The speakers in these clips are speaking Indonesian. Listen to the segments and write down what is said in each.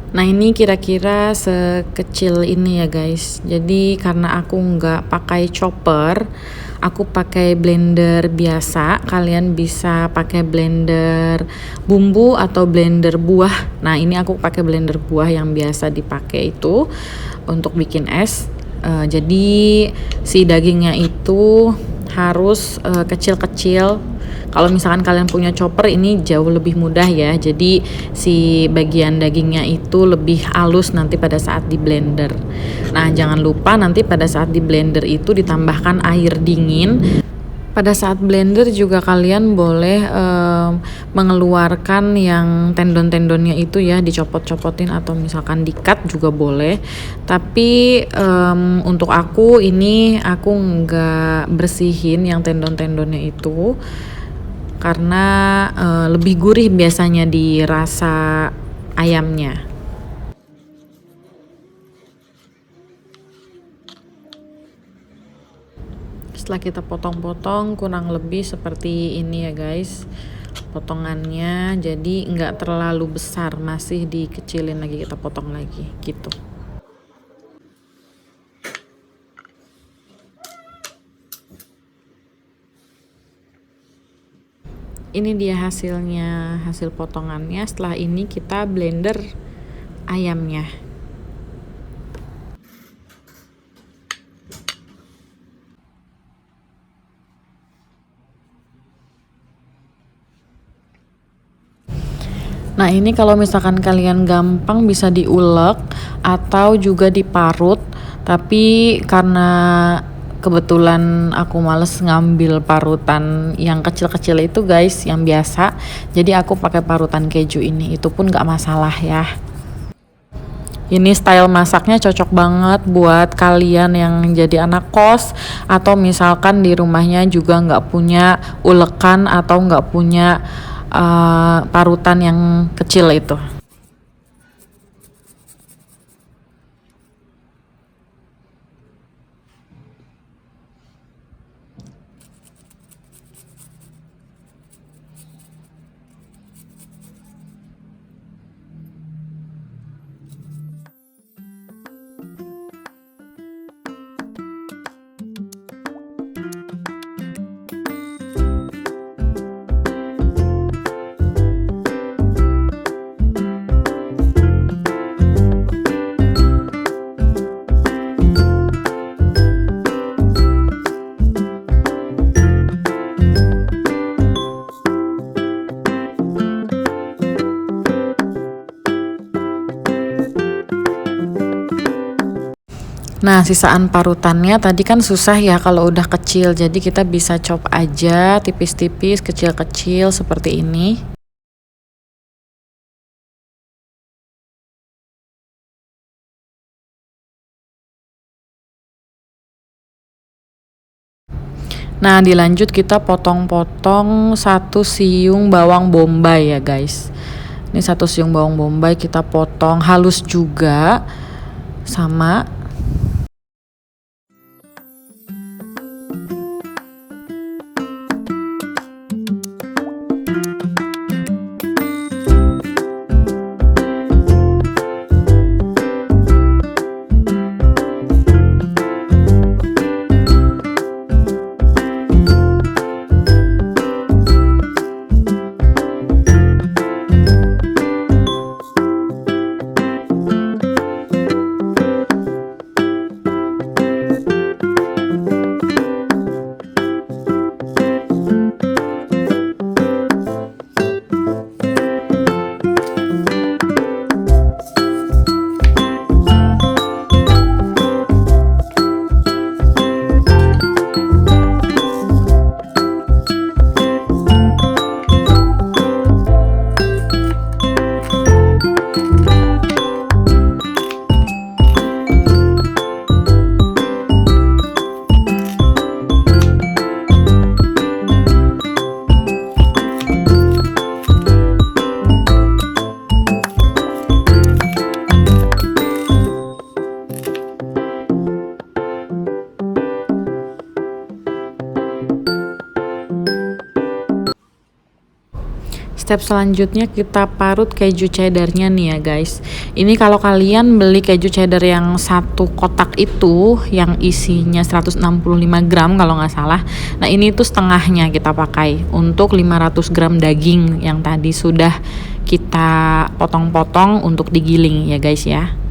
Nah ini kira-kira sekecil ini ya guys. Jadi karena aku nggak pakai chopper, aku pakai blender biasa. Kalian bisa pakai blender bumbu atau blender buah. Nah ini aku pakai blender buah yang biasa dipakai itu untuk bikin es. Jadi si dagingnya itu harus kecil-kecil. Kalau misalkan kalian punya chopper ini jauh lebih mudah ya. Jadi si bagian dagingnya itu lebih halus nanti pada saat di blender. Nah, jangan lupa nanti pada saat di blender itu ditambahkan air dingin. Pada saat blender juga kalian boleh mengeluarkan yang tendon-tendonnya itu ya, dicopot-copotin atau misalkan di-cut juga boleh. Tapi untuk aku ini aku nggak bersihin yang tendon-tendonnya itu karena lebih gurih biasanya di rasa ayamnya. Setelah kita potong-potong kurang lebih seperti ini ya guys potongannya, jadi nggak terlalu besar, masih dikecilin lagi, kita potong lagi gitu. Ini dia hasilnya, hasil potongannya. Setelah ini kita blender ayamnya. Nah ini kalau misalkan kalian gampang bisa diulek atau juga diparut, tapi karena kebetulan aku males ngambil parutan yang kecil-kecil itu guys, yang biasa, jadi aku pakai parutan keju ini, itu pun gak masalah ya. Ini style masaknya cocok banget buat kalian yang jadi anak kos atau misalkan di rumahnya juga nggak punya ulekan atau nggak punya parutan yang kecil itu. Nah, sisaan parutannya tadi kan susah ya kalau udah kecil, jadi kita bisa chop aja tipis-tipis, kecil-kecil seperti ini. Nah, dilanjut kita potong-potong satu siung bawang bombay ya guys. Ini satu siung bawang bombay kita potong halus juga, sama. step selanjutnya kita parut keju cheddarnya nih ya guys. Ini kalau kalian beli keju cheddar yang satu kotak itu yang isinya 165 gram kalau nggak salah. Nah ini tuh setengahnya kita pakai untuk 500 gram daging yang tadi sudah kita potong-potong untuk digiling ya guys ya.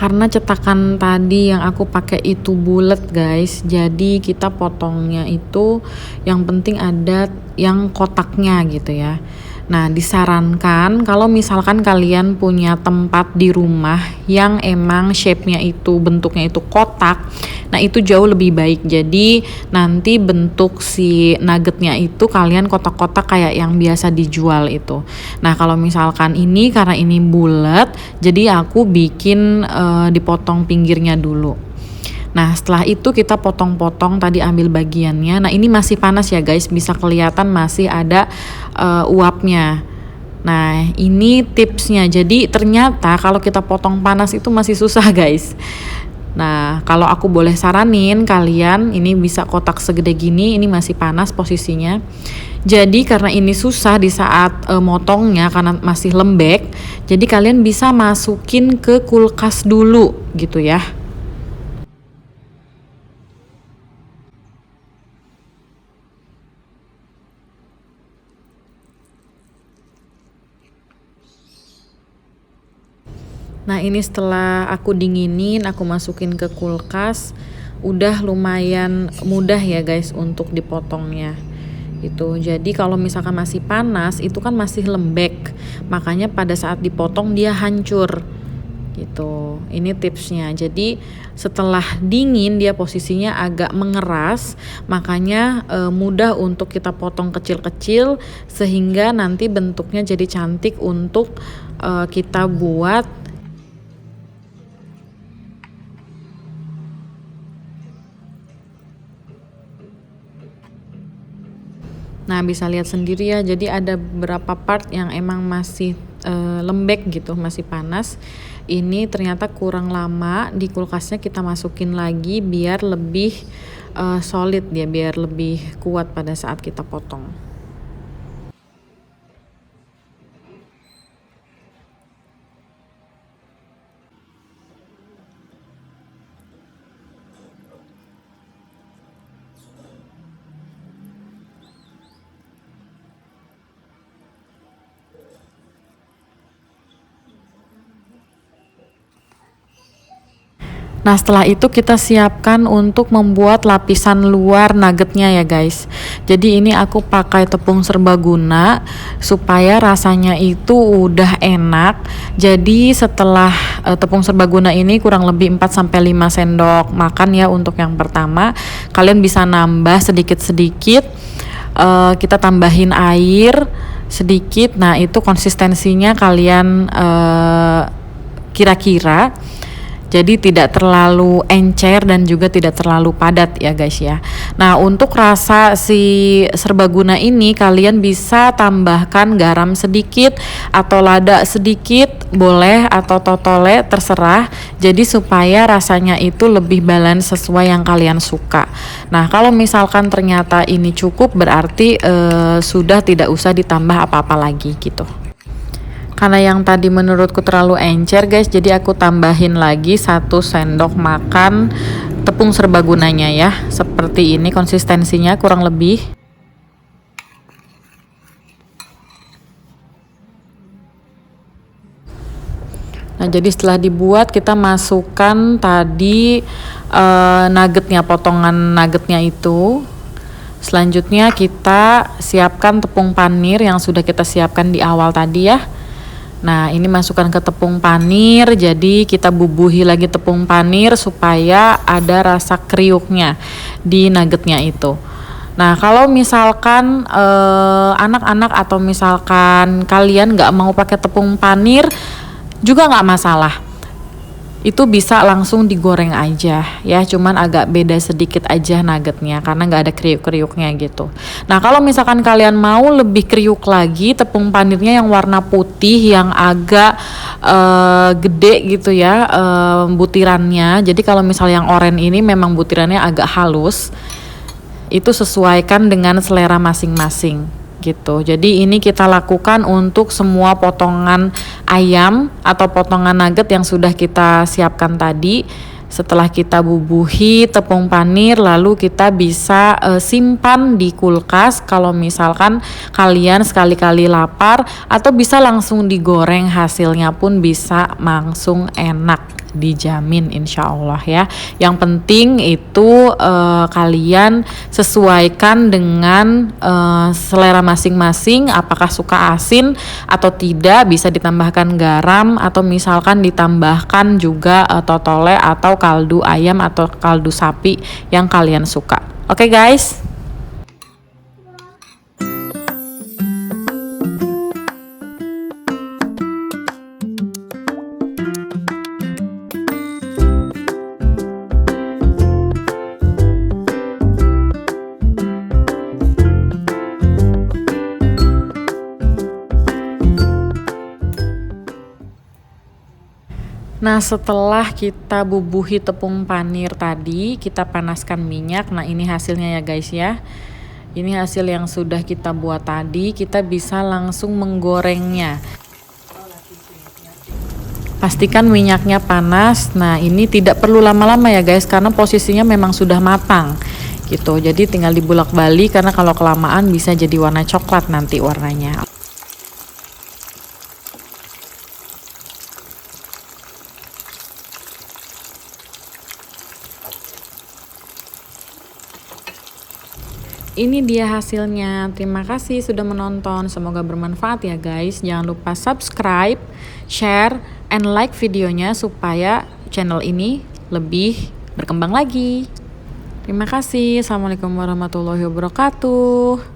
karena cetakan tadi yang aku pakai itu bulat guys, jadi kita potongnya itu yang penting ada yang kotaknya gitu ya. Nah, disarankan kalau misalkan kalian punya tempat di rumah yang emang shape-nya itu, bentuknya itu kotak, nah itu jauh lebih baik. Jadi nanti bentuk si nuggetnya itu kalian kotak-kotak kayak yang biasa dijual itu. Nah, kalau misalkan ini karena ini bulat, jadi aku bikin dipotong pinggirnya dulu. Nah, setelah itu kita potong-potong, tadi ambil bagiannya. Nah, ini masih panas ya guys, bisa kelihatan masih ada uapnya. Nah, ini tipsnya. Jadi ternyata kalau kita potong panas itu masih susah guys. Nah, kalau aku boleh saranin kalian, ini bisa kotak segede gini, ini masih panas posisinya. Jadi karena ini susah di saat motongnya karena masih lembek, jadi kalian bisa masukin ke kulkas dulu gitu ya. Nah, ini setelah aku dinginin, aku masukin ke kulkas, udah lumayan mudah ya guys untuk dipotongnya. Itu. Jadi kalau misalkan masih panas, itu kan masih lembek. Makanya pada saat dipotong dia hancur. Gitu. Ini tipsnya. Jadi setelah dingin dia posisinya agak mengeras, makanya mudah untuk kita potong kecil-kecil sehingga nanti bentuknya jadi cantik untuk kita buat. Nah, bisa lihat sendiri ya, jadi ada beberapa part yang emang masih lembek gitu, masih panas. Ini ternyata kurang lama di kulkasnya, kita masukin lagi biar lebih solid dia, biar lebih kuat pada saat kita potong. Nah, setelah itu kita siapkan untuk membuat lapisan luar nuggetnya ya guys. Jadi ini aku pakai tepung serbaguna supaya rasanya itu udah enak. Jadi setelah tepung serbaguna ini kurang lebih 4-5 sendok makan ya untuk yang pertama. Kalian bisa nambah sedikit-sedikit. Kita tambahin air sedikit. Nah, itu konsistensinya kalian kira-kira. Jadi tidak terlalu encer dan juga tidak terlalu padat ya guys ya. Nah, untuk rasa si serbaguna ini kalian bisa tambahkan garam sedikit atau lada sedikit boleh, atau totole terserah. Jadi supaya rasanya itu lebih balance sesuai yang kalian suka. Nah, kalau misalkan ternyata ini cukup berarti sudah tidak usah ditambah apa-apa lagi gitu. Karena yang tadi menurutku terlalu encer guys, jadi aku tambahin lagi 1 sendok makan tepung serbagunanya ya. Seperti ini konsistensinya kurang lebih. Nah, jadi setelah dibuat kita masukkan tadi nuggetnya, potongan nuggetnya itu. Selanjutnya kita siapkan tepung panir yang sudah kita siapkan di awal tadi ya. Nah, ini masukkan ke tepung panir, jadi kita bubuhi lagi tepung panir supaya ada rasa kriuknya di nuggetnya itu. Nah, kalau misalkan anak-anak atau misalkan kalian nggak mau pakai tepung panir juga nggak masalah. Itu bisa langsung digoreng aja ya, cuman agak beda sedikit aja nuggetnya karena nggak ada kriuk-kriuknya gitu. Nah, kalau misalkan kalian mau lebih kriuk lagi, tepung panirnya yang warna putih yang agak gede gitu ya butirannya. Jadi kalau misalnya yang oranye ini memang butirannya agak halus, itu sesuaikan dengan selera masing-masing gitu. Jadi ini kita lakukan untuk semua potongan ayam atau potongan nugget yang sudah kita siapkan tadi. Setelah kita bubuhi tepung panir, lalu kita bisa simpan di kulkas kalau misalkan kalian sekali-kali lapar, atau bisa langsung digoreng, hasilnya pun bisa langsung enak dijamin insya Allah ya. Yang penting itu kalian sesuaikan dengan selera masing-masing, apakah suka asin atau tidak, bisa ditambahkan garam atau misalkan ditambahkan juga totole atau kaldu ayam atau kaldu sapi yang kalian suka. Oke guys. Nah, setelah kita bubuhi tepung panir tadi, kita panaskan minyak. Nah, ini hasilnya ya guys ya. Ini hasil yang sudah kita buat tadi. Kita bisa langsung menggorengnya. Pastikan minyaknya panas. Nah, ini tidak perlu lama-lama ya guys, karena posisinya memang sudah matang gitu. Jadi tinggal dibulak-balik, karena kalau kelamaan bisa jadi warna coklat nanti warnanya. Ini dia hasilnya. Terima kasih sudah menonton. Semoga bermanfaat ya guys. Jangan lupa subscribe, share, and like videonya supaya channel ini lebih berkembang lagi. Terima kasih. Assalamualaikum warahmatullahi wabarakatuh.